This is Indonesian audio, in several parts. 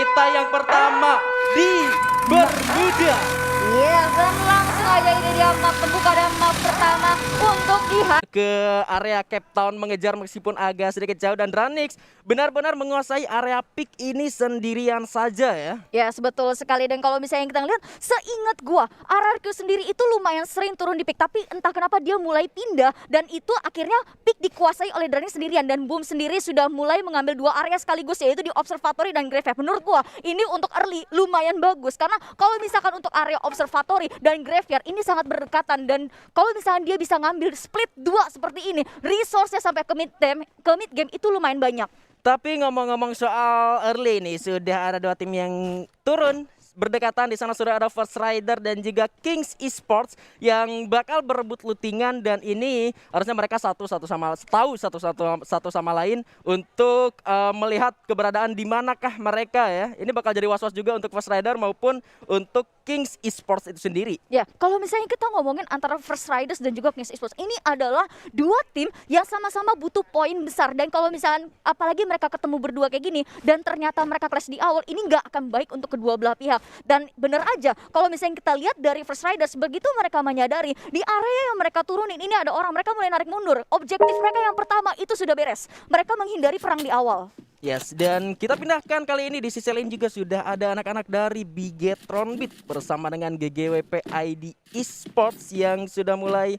kita yang pertama di Bermuda. Iya, dan langsung aja ini dia map pembuka dan map pertama untuk ke area Cape Town mengejar meskipun agak sedikit jauh, dan Dranix benar-benar menguasai area pick ini sendirian saja ya. Ya, betul sekali. Dan kalau misalnya kita lihat, seingat gua RRQ sendiri itu lumayan sering turun di pick, tapi entah kenapa dia mulai pindah dan itu akhirnya pick dikuasai oleh Dranix sendirian, dan Boom sendiri sudah mulai mengambil dua area sekaligus, yaitu di Observatory dan Graveyard. Menurut gua ini untuk early lumayan bagus, karena kalau misalkan untuk area Observatory dan Graveyard ini sangat berdekatan, dan kalau misalnya dia bisa ngambil split dua seperti ini, resource-nya sampai ke mid game itu lumayan banyak. Tapi ngomong-ngomong soal early nih, sudah ada dua tim yang turun berdekatan. Di sana sudah ada First Rider dan juga Kings Esports yang bakal berebut lootingan, dan ini harusnya mereka tahu satu sama lain untuk melihat keberadaan di manakah mereka ya. Ini bakal jadi was-was juga untuk First Rider maupun untuk Kings Esports itu sendiri. Ya, kalau misalnya kita ngomongin antara First Riders dan juga Kings Esports, ini adalah dua tim yang sama-sama butuh poin besar, dan kalau misalnya apalagi mereka ketemu berdua kayak gini dan ternyata mereka clash di awal, ini nggak akan baik untuk kedua belah pihak. Dan bener aja kalau misalnya kita lihat dari First Riders, begitu mereka menyadari di area yang mereka turunin ini ada orang, mereka mulai narik mundur. Objektif mereka yang pertama itu sudah beres, mereka menghindari perang di awal. Yes, dan kita pindahkan kali ini di sisi lain juga sudah ada anak-anak dari Bigetron Beat bersama dengan GGWP ID Esports yang sudah mulai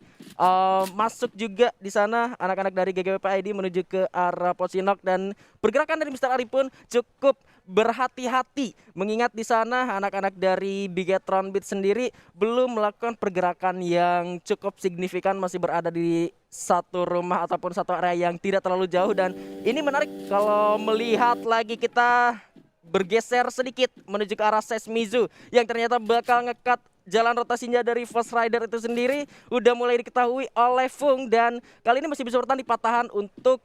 masuk juga di sana. Anak-anak dari GGWP ID menuju ke arah Pocinok, dan pergerakan dari Mr. Ari pun cukup berhati-hati, mengingat di sana anak-anak dari Bigetron Beat sendiri belum melakukan pergerakan yang cukup signifikan, masih berada di satu rumah ataupun satu area yang tidak terlalu jauh. Dan ini menarik kalau melihat lagi kita bergeser sedikit menuju ke arah Sesmizu yang ternyata bakal ngekat jalan rotasinya dari First Rider itu sendiri. Udah mulai diketahui oleh Fung, dan kali ini masih bisa bertahan di patahan untuk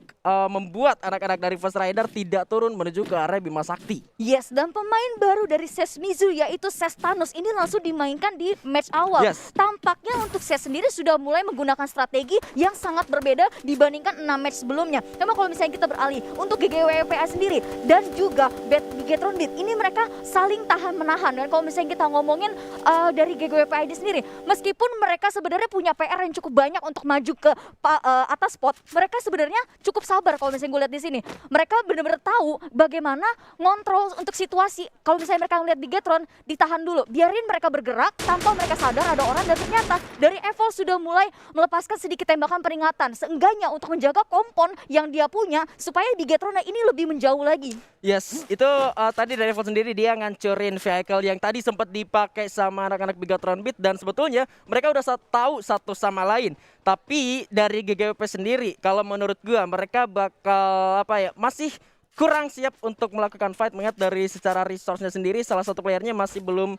membuat anak-anak dari First Rider tidak turun menuju ke area Bima Sakti. Yes, dan pemain baru dari Sesmizu yaitu Sestanus ini langsung dimainkan di match awal. Yes. Tampaknya untuk Ses sendiri sudah mulai menggunakan strategi yang sangat berbeda dibandingkan 6 match sebelumnya. Memang kalau misalnya kita beralih untuk GGWPA sendiri dan juga Bigetron Beat, ini mereka saling tahan-menahan. Dan kalau misalnya kita ngomongin dari GGWP ID sendiri, meskipun mereka sebenarnya punya PR yang cukup banyak untuk maju ke atas spot, mereka sebenarnya cukup sabar. Kalau misalnya gue lihat di sini, mereka benar-benar tahu bagaimana ngontrol untuk situasi. Kalau misalnya mereka ngeliat Bigetron, ditahan dulu, biarin mereka bergerak tanpa mereka sadar ada orang, dan ternyata dari Evil sudah mulai melepaskan sedikit tembakan peringatan, seenggaknya untuk menjaga kompon yang dia punya supaya Bigetron ini lebih menjauh lagi. Yes, itu tadi dari Evil sendiri dia ngancurin vehicle yang tadi sempat dipakai sama anak-anak Bigetron Beat, dan sebetulnya mereka udah tahu satu sama lain. Tapi dari GGWP sendiri, kalau menurut gua mereka bakal masih kurang siap untuk melakukan fight, mengingat dari secara resource-nya sendiri salah satu playernya masih belum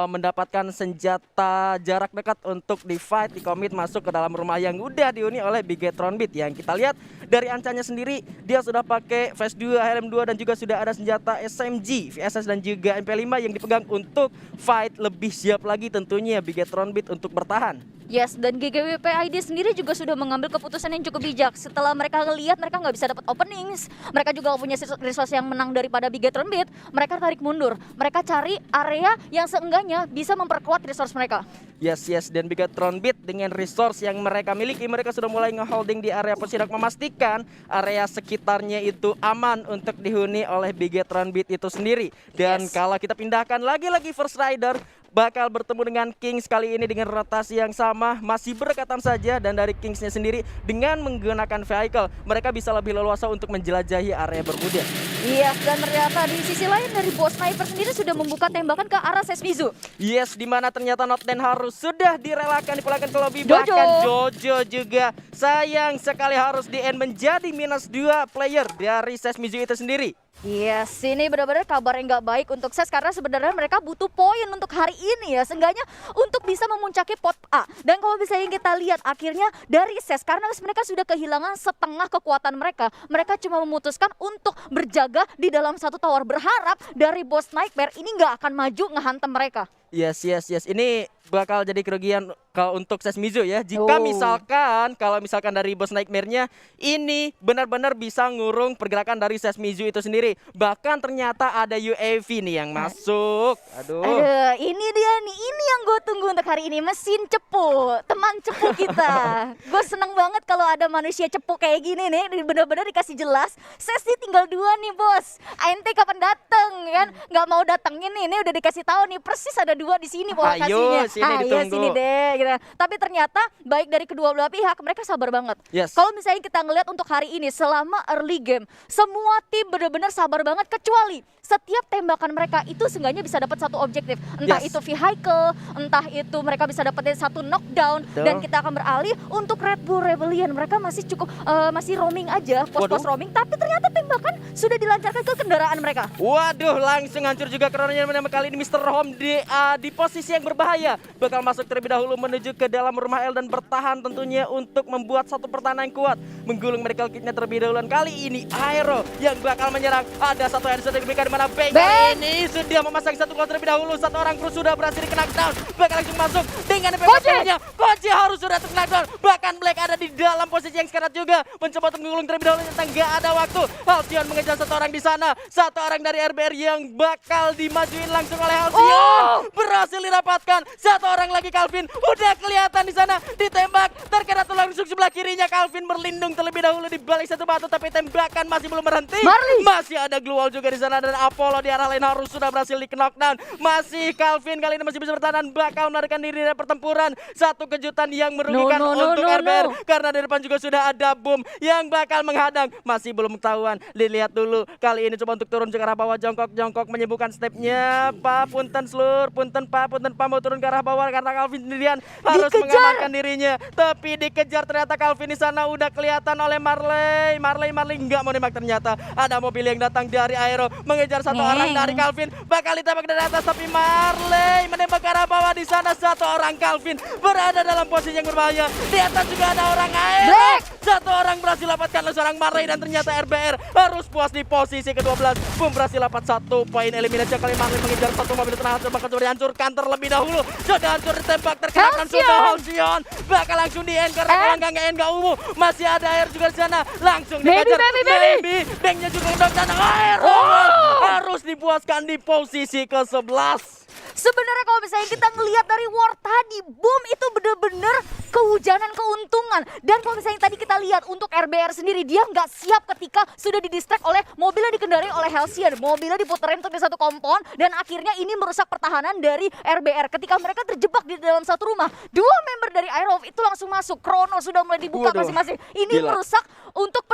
mendapatkan senjata jarak dekat untuk di fight, di commit masuk ke dalam rumah yang udah dihuni oleh Bigetron Beat. Yang kita lihat dari ancanya sendiri, dia sudah pakai Phase 2, HLM2, dan juga sudah ada senjata SMG, VSS, dan juga MP5 yang dipegang untuk fight. Lebih siap lagi tentunya Bigetron Beat untuk bertahan. Yes, dan GGWP ID sendiri juga sudah mengambil keputusan yang cukup bijak. Setelah mereka lihat mereka nggak bisa dapat openings, mereka juga punya resource yang menang daripada Bigetron Beat, mereka tarik mundur. Mereka cari area yang seenggaknya bisa memperkuat resource mereka. Yes, dan Bigetron Beat dengan resource yang mereka miliki, mereka sudah mulai ngeholding di area Pocinok, memastikan area sekitarnya itu aman untuk dihuni oleh Bigetron Beat itu sendiri. Dan kalau kita pindahkan lagi-lagi First Rider bakal bertemu dengan Kings kali ini dengan rotasi yang sama, masih berdekatan saja. Dan dari Kingsnya sendiri dengan menggunakan vehicle, mereka bisa lebih leluasa untuk menjelajahi area Bermuda. Iya, dan ternyata di sisi lain dari Boss Sniper sendiri sudah membuka tembakan ke arah Sesmizu. Yes, di mana ternyata Not Dan harus sudah direlakan dipulangkan ke lobby. Jojo. Bahkan Jojo juga sayang sekali harus di-end menjadi -2 player dari Sesmizu itu sendiri. Yes, ini benar-benar kabar yang nggak baik untuk Ses, karena sebenarnya mereka butuh poin untuk hari ini ya, seenggaknya untuk bisa memuncaki pot A. Dan kalau misalnya kita lihat akhirnya dari Ses, karena mereka sudah kehilangan setengah kekuatan mereka, mereka cuma memutuskan untuk berjaga di dalam satu tower, berharap dari Boss Nightmare ini nggak akan maju ngehantam mereka. Yes. Ini bakal jadi kerugian untuk Sesmizu ya. Jika kalau misalkan dari Boss Nightmare-nya ini benar-benar bisa ngurung pergerakan dari Sesmizu itu sendiri. Bahkan ternyata ada UAV nih yang masuk. Aduh, ini dia nih, ini yang gue tunggu untuk hari ini, mesin cepu, teman cepu kita. Gue seneng banget kalau ada manusia cepu kayak gini nih, bener-bener dikasih jelas. Sesi tinggal 2 nih bos, ANT kapan dateng kan? Nggak mau datengin nih, ini udah dikasih tahu nih persis ada 2 di sini lokasinya. Ayo sini deh. Gitu. Tapi ternyata baik dari kedua belah pihak mereka sabar banget. Kalau misalnya kita ngelihat untuk hari ini selama early game, semua tim benar-benar sabar banget kecuali setiap tembakan mereka itu seenggaknya bisa dapat satu objektif. Entah itu vehicle, entah itu mereka bisa dapetin satu knockdown. Dan kita akan beralih untuk Red Bull Rebellion. Mereka masih cukup masih roaming aja, pos-pos roaming, tapi ternyata tembakan sudah dilancarkan ke kendaraan mereka. Waduh, langsung hancur juga keronanya kali ini Mr. Home di posisi yang berbahaya. Bakal masuk terlebih dahulu menuju ke dalam rumah L dan bertahan tentunya untuk membuat satu pertahanan yang kuat. Menggulung medical kitnya terlebih dahulu. Kali ini Aero yang bakal menyerang. Ada satu headshot yang diberikan di mana Bang ini sudah memasang satu gol terlebih dahulu. Satu orang kru sudah berhasil di-knockdown. Bakal langsung masuk dengan PPP-nya. Koji harus sudah ter-knockdown. Bahkan Black ada di dalam posisi yang sekarat juga. Mencoba untuk menggulung terlebih dahulu, ternyata nggak ada waktu. Halcyon mengejar satu orang di sana. Satu orang dari RBR yang bakal dimajuin langsung oleh Halcyon. Berhasil didapatkan. Satu orang lagi Calvin. Udah kelihatan di sana. Ditembak. Terkena tulang rusuk sebelah kirinya. Calvin berlindung terlebih dahulu di balik satu batu. Tapi tembakan masih belum berhenti. Masih ada Glue Wall juga di sana. Dan Apollo di arah lain harus sudah berhasil di knockdown. Masih Calvin kali ini masih bisa bertahan. Bakal melarikan diri dari pertempuran. Satu kejutan yang merugikan untuk RBR. Karena di depan juga sudah ada Boom yang bakal menghadang. Masih belum ketahuan. Dilihat dulu. Kali ini coba untuk turun ke arah bawah. Jongkok menyembuhkan stepnya. Pak, punten slur. Punten Pak mau turun ke arah bawah karena Calvin sendirian harus mengamankan dirinya. Tapi dikejar ternyata Calvin di sana udah kelihatan oleh Marley nggak mau nembak ternyata. Ada mobil yang datang dari Aero mengejar satu orang dari Calvin. Bakal ditembak dari atas tapi Marley menembak ke arah bawah di sana. Satu orang Calvin berada dalam posisi yang berbahaya. Di atas juga ada orang Aero. Satu orang berhasil dapatkan oleh seorang Marley dan ternyata RBR harus puas di posisi ke-12. Boom berhasil dapat 1 poin eliminasi kali Marley mengejar satu mobil tengah hancur bakal sudah dihancurkan terlebih dahulu. Sudah hancur ditembak terkenakan sudah Halcyon. Bakal langsung di-end karena kalau nggak nggak ungu. Masih ada air juga di sana. Langsung dikejar. Baby. Banknya juga udah di sana. Aero harus dipuaskan di posisi ke-11. Sebenarnya kalau misalnya kita ngelihat dari war tadi, Boom itu bener-bener kehujanan keuntungan. Dan kalau misalnya tadi kita lihat untuk RBR sendiri, dia nggak siap ketika sudah didistract oleh mobilnya dikendarai oleh Halcyon. Mobilnya diputerin untuk di satu kompon dan akhirnya ini merusak pertahanan dari RBR. Ketika mereka terjebak di dalam satu rumah, 2 member dari Aerolf itu langsung masuk. Chrono sudah mulai dibuka masing-masing. Ini merusak untuk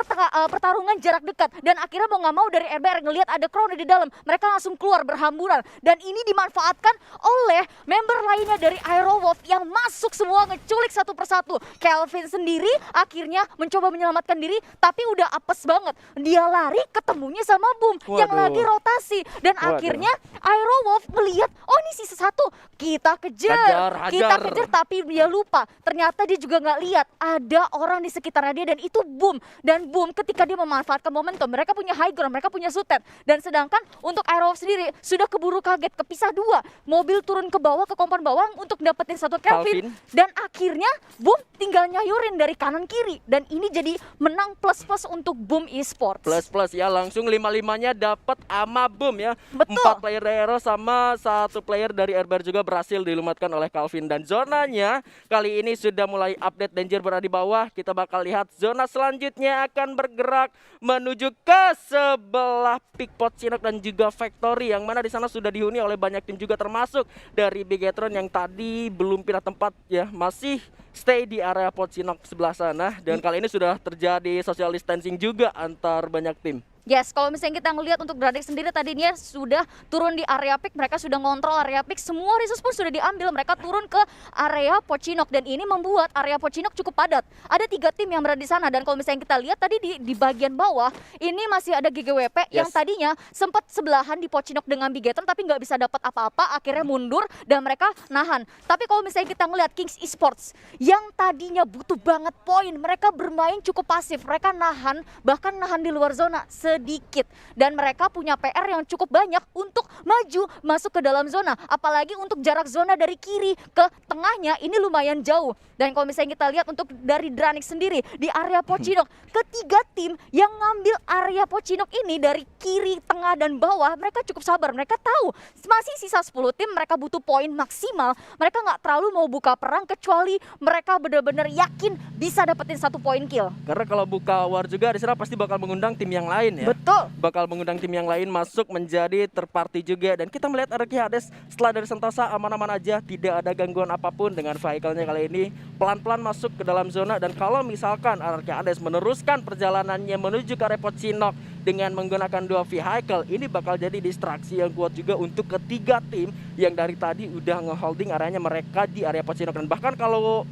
pertarungan jarak dekat. Dan akhirnya mau nggak mau dari RBR ngelihat ada Chrono di dalam, mereka langsung keluar berhamburan. Dan ini dimanfaatkan oleh member lainnya dari Aerowolf yang masuk semua ngeculik satu persatu. Calvin sendiri akhirnya mencoba menyelamatkan diri tapi udah apes banget. Dia lari ketemunya sama Boom yang lagi rotasi. Dan akhirnya Aerowolf melihat, oh ini sisa satu, kita kejar. Kita kejar tapi dia lupa. Ternyata dia juga nggak lihat ada orang di sekitarnya dia dan itu Boom. Dan Boom ketika dia memanfaatkan momentum, mereka punya high ground, mereka punya sutet. Dan sedangkan untuk Aerowolf sendiri sudah keburu kaget, kepisah 2. Mobil turun ke bawah, ke kompon bawah untuk dapetin satu Calvin. Dan akhirnya Boom tinggal nyayurin dari kanan kiri. Dan ini jadi menang plus-plus untuk Boom Esports. Plus-plus ya, langsung 5-5-nya dapat ama Boom ya. Betul. 4 player dari Aero sama 1 player dari RBR juga berhasil dilumatkan oleh Calvin. Dan zonanya kali ini sudah mulai update, Danger berada di bawah. Kita bakal lihat zona selanjutnya akan bergerak menuju ke sebelah Pickpot Chinook dan juga Factory, yang mana di sana sudah dihuni oleh banyak tim juga termasuk dari Bigetron yang tadi belum pindah tempat ya, masih stay di area Pochinok sebelah sana. Dan kali ini sudah terjadi social distancing juga antar banyak tim. Yes, kalau misalnya kita ngelihat untuk Gradek sendiri tadinya sudah turun di area pick, mereka sudah ngontrol area pick, semua resource pun sudah diambil, mereka turun ke area Pochinok dan ini membuat area Pochinok cukup padat. Ada 3 tim yang berada di sana dan kalau misalnya kita lihat tadi di bagian bawah ini masih ada GGWP yang tadinya sempat sebelahan di Pochinok dengan Bigetron tapi nggak bisa dapat apa-apa, akhirnya mundur dan mereka nahan. Tapi kalau misalnya kita ngelihat Kings Esports yang tadinya butuh banget poin, mereka bermain cukup pasif, mereka nahan, bahkan nahan di luar zona sedikit. Dan mereka punya PR yang cukup banyak untuk maju masuk ke dalam zona. Apalagi untuk jarak zona dari kiri ke tengahnya ini lumayan jauh. Dan kalau misalnya kita lihat untuk dari Dranik sendiri di area Pochinok, ketiga tim yang ngambil area Pochinok ini dari kiri, tengah, dan bawah, mereka cukup sabar. Mereka tahu masih sisa 10 tim, mereka butuh poin maksimal. Mereka nggak terlalu mau buka perang kecuali mereka benar-benar yakin bisa dapetin 1 poin kill. Karena kalau buka war juga di sana pasti bakal mengundang tim yang lain ya. Betul. Bakal mengundang tim yang lain masuk menjadi third-party juga. Dan kita melihat Araki Hades setelah dari Sentosa aman-aman aja, tidak ada gangguan apapun dengan vehicle-nya kali ini. Pelan-pelan masuk ke dalam zona, dan kalau misalkan Araki Hades meneruskan perjalanannya menuju ke area Pochinok dengan menggunakan 2 vehicle, ini bakal jadi distraksi yang kuat juga untuk ketiga tim yang dari tadi udah ngeholding areanya mereka di area Pochinok. Dan bahkan kalau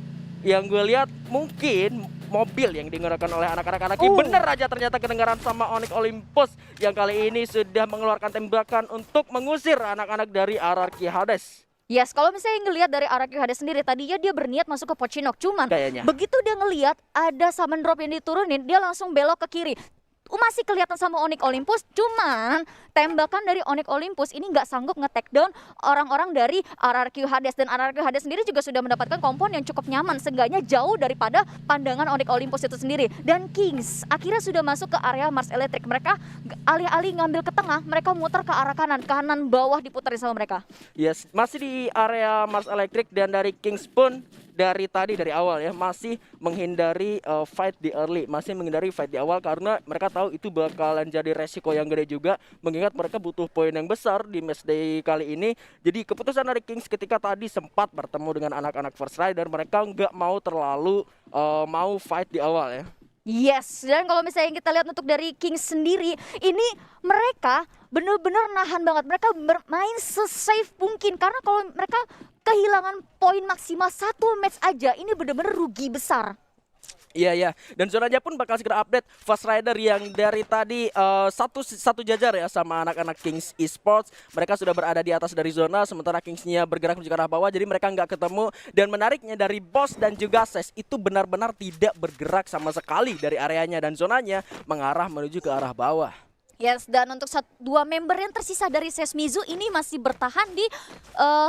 yang gue lihat mungkin mobil yang digunakan oleh anak-anak Araki bener aja ternyata kedengaran sama Onyx Olympus yang kali ini sudah mengeluarkan tembakan untuk mengusir anak-anak dari Araki Hades. Yes, kalau misalnya ngelihat dari Araki Hades sendiri, tadinya dia berniat masuk ke Pochinok, cuman Kayaknya. begitu dia ngelihat ada summon drop yang diturunin, dia langsung belok ke kiri. Masih kelihatan sama Onyx Olympus, cuman tembakan dari Onyx Olympus ini nggak sanggup nge-take down orang-orang dari RRQ Hades. Dan RRQ Hades sendiri juga sudah mendapatkan kompon yang cukup nyaman, seenggaknya jauh daripada pandangan Onyx Olympus itu sendiri. Dan Kings akhirnya sudah masuk ke area Mars Electric. Mereka alih-alih ngambil ke tengah, mereka muter ke arah kanan bawah diputerin sama mereka. Yes, masih di area Mars Electric, dan dari Kings pun dari tadi dari awal ya masih menghindari fight di early, masih menghindari fight di awal karena mereka tahu itu bakalan jadi resiko yang gede juga, mengingat mereka butuh poin yang besar di matchday kali ini. Jadi keputusan dari Kings ketika tadi sempat bertemu dengan anak-anak First Rider, mereka nggak mau terlalu mau fight di awal ya. Yes, dan kalau misalnya kita lihat untuk dari Kings sendiri, ini mereka bener-bener nahan banget. Mereka bermain se-safe mungkin, karena kalau mereka kehilangan poin maksimal 1 match aja, ini bener-bener rugi besar. Iya, dan zonanya pun bakal segera update. Fast Rider yang dari tadi satu jajar ya sama anak-anak Kings Esports, mereka sudah berada di atas dari zona, sementara Kingsnya bergerak menuju ke arah bawah, jadi mereka nggak ketemu. Dan menariknya dari Boss dan juga Ses itu benar-benar tidak bergerak sama sekali dari areanya, dan zonanya mengarah menuju ke arah bawah. Yes, dan untuk 2 member yang tersisa dari Sesmizu ini masih bertahan di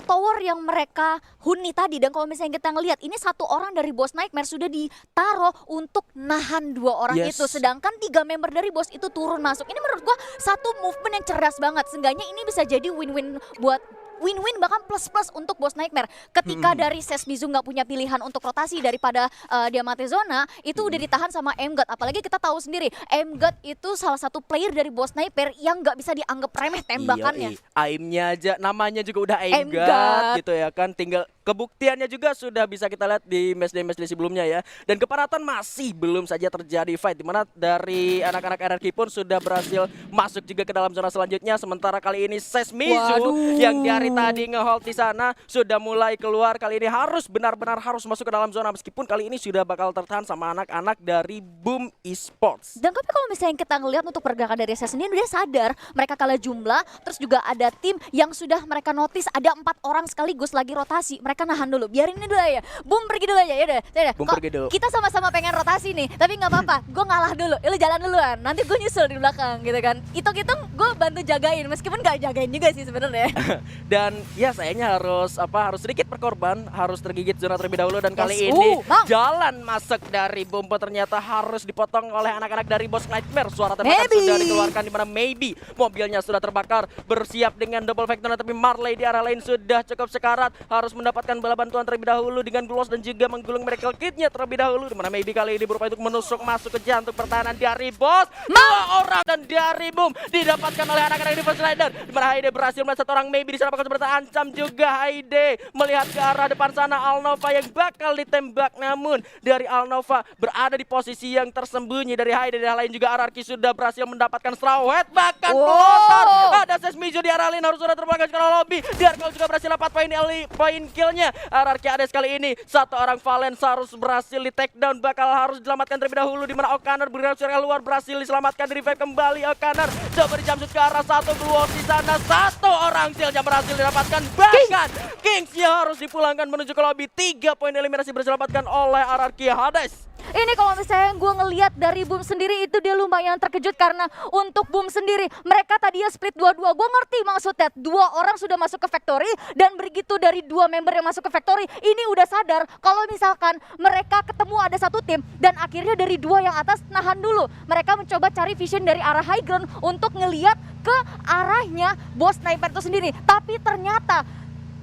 tower yang mereka huni tadi. Dan kalau misalnya kita ngelihat, ini 1 orang dari Boss Nightmare sudah ditaruh untuk nahan 2 orang itu. Sedangkan 3 member dari Boss itu turun masuk. Ini menurut gua satu movement yang cerdas banget. Seenggaknya ini bisa jadi win-win buat win-win, bahkan plus-plus untuk Boss Nightmare. Ketika dari Sesmizu nggak punya pilihan untuk rotasi daripada dia mati zona, itu udah ditahan sama M-God. Apalagi kita tahu sendiri, M-God itu salah satu player dari Boss Nightmare yang nggak bisa dianggap remeh tembakannya. Aimnya aja, namanya juga udah M-God gitu ya kan. Tinggal kebuktiannya juga sudah bisa kita lihat di matchday sebelumnya ya. Dan kepadatan masih belum saja terjadi fight, dimana dari anak-anak RRQ pun sudah berhasil masuk juga ke dalam zona selanjutnya. Sementara kali ini Sesmizu yang dari tadi ngehold di sana sudah mulai keluar. Kali ini harus benar-benar harus masuk ke dalam zona, meskipun kali ini sudah bakal tertahan sama anak-anak dari Boom Esports. Dan tapi kalau misalnya kita ngelihat untuk pergerakan dari Ses sendiri, dia sadar mereka kalah jumlah, terus juga ada tim yang sudah mereka notice ada 4 orang sekaligus lagi rotasi. Mereka nahan dulu, biarin ini dulu ya. Boom pergi dulu aja, yaudah. Boom pergi dulu. Kita sama-sama pengen rotasi nih, tapi nggak apa-apa. Gue ngalah dulu, lu jalan duluan. Nanti gue nyusul di belakang gitu kan. Hitung-hitung gue bantu jagain, meskipun nggak jagain juga sih sebenarnya. Dan ya sayangnya harus sedikit berkorban, harus tergigit zona terlebih dahulu. Dan kali ini jalan masuk dari Bombo ternyata harus dipotong oleh anak-anak dari Boss Nightmare. Suara tembakan sudah dikeluarkan, di mana Maybe mobilnya sudah terbakar, bersiap dengan double factor. Tapi Marley di arah lain sudah cukup sekarat, harus mendapatkan bala bantuan terlebih dahulu dengan Glos dan juga menggulung Miracle Kit-nya terlebih dahulu, di mana Maybe kali ini berupaya untuk menusuk masuk ke jantung pertahanan dari Boss. 2 orang dan dari Boom didapatkan oleh anak-anak di First Rider, di mana Haide berhasil melihat 1 orang Maybe di sana bakal bertahan. Ancam juga Haide melihat ke arah depan sana Alnova yang bakal ditembak, namun dari Alnova berada di posisi yang tersembunyi dari Haide. Dari lain juga RRQ sudah berhasil mendapatkan Straw Hat, bahkan motor ada Hades Mijo di arah lane harus sudah terbangkan ke lobby. Darko juga berhasil dapat poin killnya. RRQ Hades kali ini satu orang Valens harus berhasil di take down, bakal harus diselamatkan terlebih dahulu di mana Okaner bergerak keluar berhasil diselamatkan, di revive kembali Okaner. Coba di jumpsuit ke arah satu Blue di sana, satu orang killnya berhasil didapatkan, bahkan Kingsnya harus dipulangkan menuju ke lobby. 3 poin eliminasi berhasil didapatkan oleh RRQ Hades. Ini kalau misalnya gue ngelihat dari Boom sendiri itu dia lumayan terkejut karena untuk Boom sendiri mereka tadinya split 2-2. Gue ngerti maksudnya 2 orang sudah masuk ke factory dan begitu dari 2 member yang masuk ke factory ini udah sadar kalau misalkan mereka ketemu ada satu tim dan akhirnya dari 2 yang atas nahan dulu. Mereka mencoba cari vision dari arah high ground untuk ngelihat ke arahnya bos sniper itu sendiri. Tapi ternyata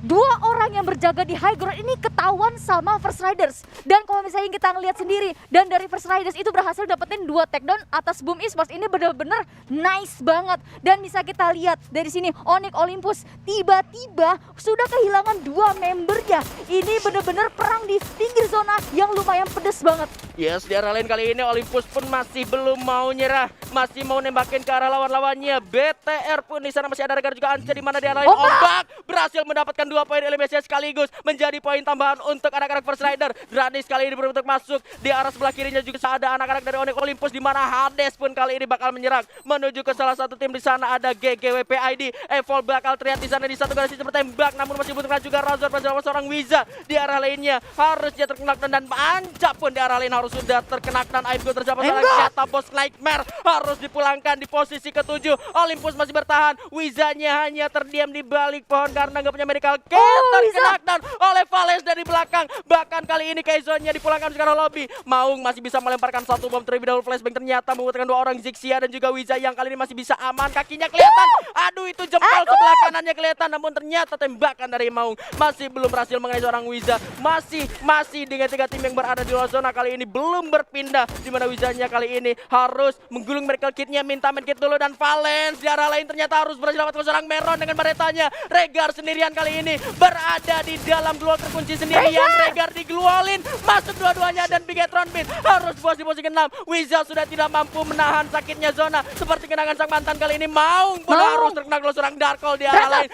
2 orang yang berjaga di high ground ini ketahuan sama First Riders. Dan kalau misalnya kita ngelihat sendiri, dan dari First Riders itu berhasil dapetin 2 takedown atas Boom Esports. Ini bener-bener nice banget. Dan bisa kita lihat dari sini Onyx Olympus tiba-tiba sudah kehilangan 2 membernya. Ini bener-bener perang di pinggir zona yang lumayan pedes banget. Yes, di arah lane kali ini Olympus pun masih belum mau nyerah, masih mau nembakin ke arah lawan-lawannya. BTR pun di sana masih ada Regar juga Anca di mana di arah lane Ombak berhasil mendapatkan 2 poin eliminasi sekaligus menjadi poin tambahan untuk anak-anak First Rider. Dranis kali ini berbentuk masuk di arah sebelah kirinya juga ada anak-anak dari Onyx Olympus di mana Hades pun kali ini bakal menyerang menuju ke salah satu tim di sana ada GGWP ID. Evol bakal terlihat di sana di satu garis bertembak namun masih butuhkan juga Razor bersama seorang Wiza di arah lainnya harusnya terkena dan Anca pun di arah lain harus sudah terkena dan Aibgo terjebak salah nyata bos Nightmare harus dipulangkan di posisi ke-7. Olympus masih bertahan, Wizanya hanya terdiam di balik pohon karena nggak punya medical kit. Terkena dan oleh Valens dari belakang. Bahkan kali ini Kaizonnya dipulangkan sekarang lobby. Maung masih bisa melemparkan satu bom terlebih dahulu, flashbang ternyata membutuhkan 2 orang Zixia dan juga Wiza yang kali ini masih bisa aman. Kakinya kelihatan, aduh itu jempol sebelah kanannya kelihatan, namun ternyata tembakan dari Maung masih belum berhasil mengenai seorang Wiza. Masih dengan 3 tim yang berada di luar zona kali ini belum berpindah, di mana Wizanya kali ini harus menggulung medical kitnya, minta medkit dulu dan Valens di arah lain ternyata harus berhasil dapat seorang Meron dengan baretanya. Regar sendirian kali ini berada di dalam duel terkunci sendirian. Regar digluolin, masuk dua-duanya dan Bigetron Beat harus puas di posisi ke-6. Wiza sudah tidak mampu menahan sakitnya zona seperti kenangan sang mantan kali ini. Maung pun harus terkena seorang Darkol di arah lain.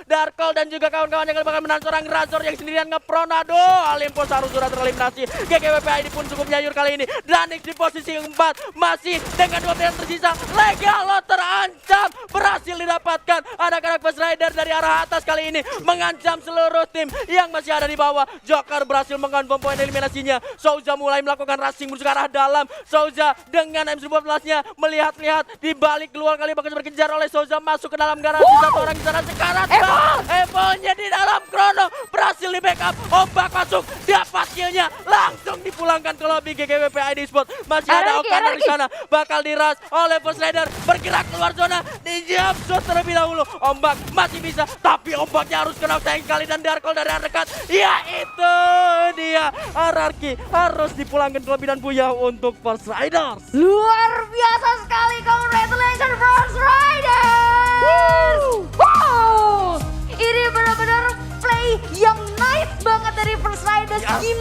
Darkol dan juga kawan-kawan yang bakal menahan seorang Razor yang sendirian ngepronado. Olympus harus sudah tereliminasi. GGWP ID pun cukup nyayur kali ini. Danix di posisi 4 masih dengan 2 pilihan tersisa. Legalo terancam berhasil didapatkan. Anak-anak First Rider dari arah atas kali ini mengancam seluruh tim yang masih ada di bawah. Joker berhasil mengonfirm poin eliminasinya. Souza mulai melakukan rushing menuju ke arah dalam. Souza dengan M14-nya melihat-lihat di balik keluar kali bakal berkejar oleh Souza masuk ke dalam garasi. Satu orang di sana sekarang. Evolnya di dalam Chrono berhasil di backup. Ombak masuk, dapat killnya langsung dipulangkan ke lobby GGWP ID Sport. Masih ada Okaner di sana, bakal diras oleh First Rider bergerak keluar zona di jumpsuit terlebih dahulu. Ombak masih bisa, tapi ombaknya harus kena tank kali dan Darkol dari arah dekat. Ya itu dia, Ararki harus dipulangkan ke lobby dan Buya untuk First Riders. Luar biasa sekali, congratulations First Riders. Wow, ini benar-benar play yang nice banget dari First Riders. Gimana